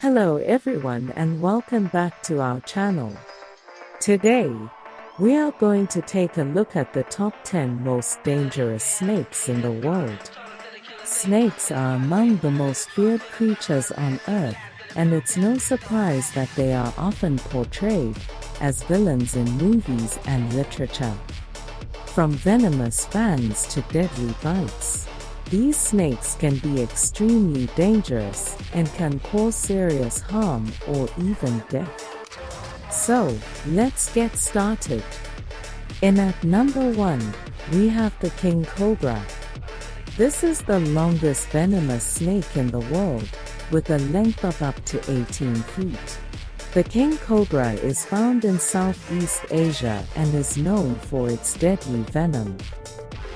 Hello everyone and welcome back to our channel. Today, we are going to take a look at the top 10 most dangerous snakes in the world. Snakes are among the most feared creatures on earth, and it's no surprise that they are often portrayed as villains in movies and literature. From venomous fangs to deadly bites, these snakes can be extremely dangerous and can cause serious harm or even death. So, let's get started. In at number 1, we have the king cobra. This is the longest venomous snake in the world, with a length of up to 18 feet. The king cobra is found in Southeast Asia and is known for its deadly venom.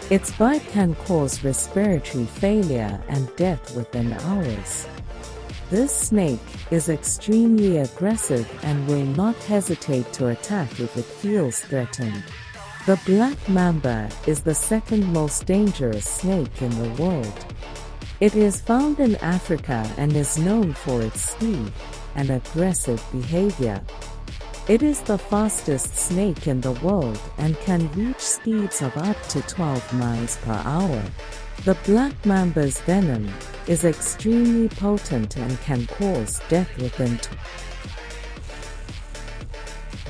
Its bite can cause respiratory failure and death within hours. This snake is extremely aggressive and will not hesitate to attack if it feels threatened. The black mamba is the second most dangerous snake in the world. It is found in Africa and is known for its speed and aggressive behavior. It is the fastest snake in the world and can reach speeds of up to 12 miles per hour. The black mamba's venom is extremely potent and can cause death within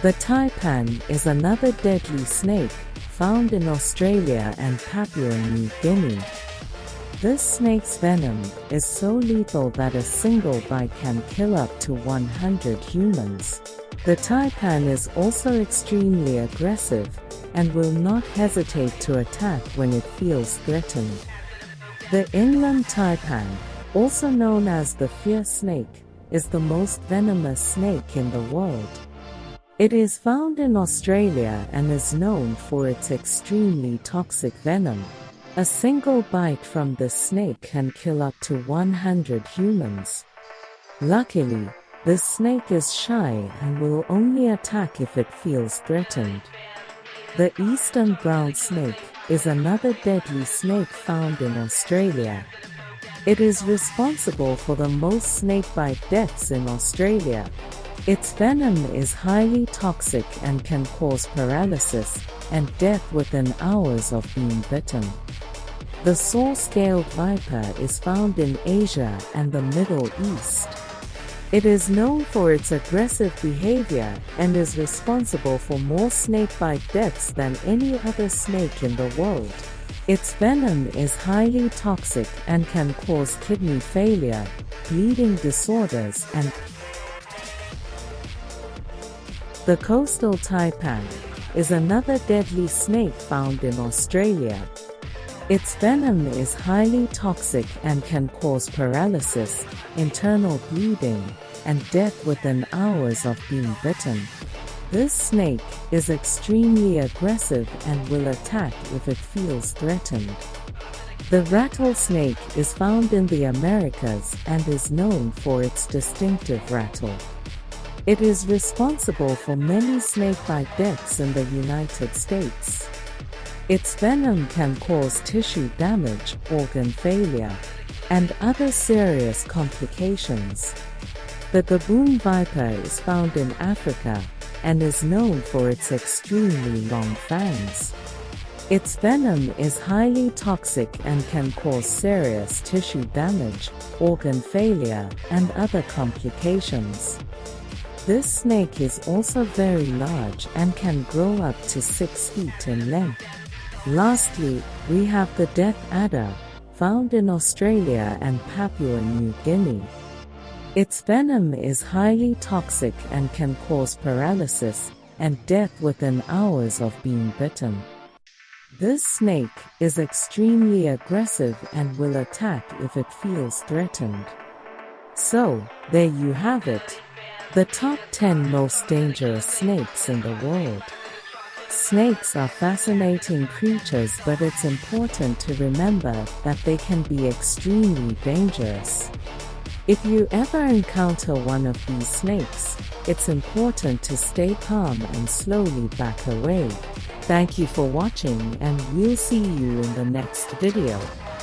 The taipan is another deadly snake found in Australia and Papua New Guinea. This snake's venom is so lethal that a single bite can kill up to 100 humans. The taipan is also extremely aggressive and will not hesitate to attack when it feels threatened. The inland taipan, also known as the fear snake, is the most venomous snake in the world. It is found in Australia and is known for its extremely toxic venom. A single bite from this snake can kill up to 100 humans. Luckily, this snake is shy and will only attack if it feels threatened. The eastern brown snake is another deadly snake found in Australia. It is responsible for the most snakebite deaths in Australia. Its venom is highly toxic and can cause paralysis and death within hours of being bitten. The saw-scaled viper is found in Asia and the Middle East. It is known for its aggressive behavior and is responsible for more snakebite deaths than any other snake in the world. Its venom is highly toxic and can cause kidney failure, bleeding disorders and The coastal taipan is another deadly snake found in Australia. Its venom is highly toxic and can cause paralysis, internal bleeding, and death within hours of being bitten. This snake is extremely aggressive and will attack if it feels threatened. The rattlesnake is found in the Americas and is known for its distinctive rattle. It is responsible for many snakebite deaths in the United States. Its venom can cause tissue damage, organ failure, and other serious complications. The gaboon viper is found in Africa and is known for its extremely long fangs. Its venom is highly toxic and can cause serious tissue damage, organ failure, and other complications. This snake is also very large and can grow up to 6 feet in length. Lastly, we have the death adder, found in Australia and Papua New Guinea. Its venom is highly toxic and can cause paralysis and death within hours of being bitten. This snake is extremely aggressive and will attack if it feels threatened. So, there you have it. The top 10 most dangerous snakes in the world. Snakes are fascinating creatures, but it's important to remember that they can be extremely dangerous. If you ever encounter one of these snakes, it's important to stay calm and slowly back away. Thank you for watching, and we'll see you in the next video.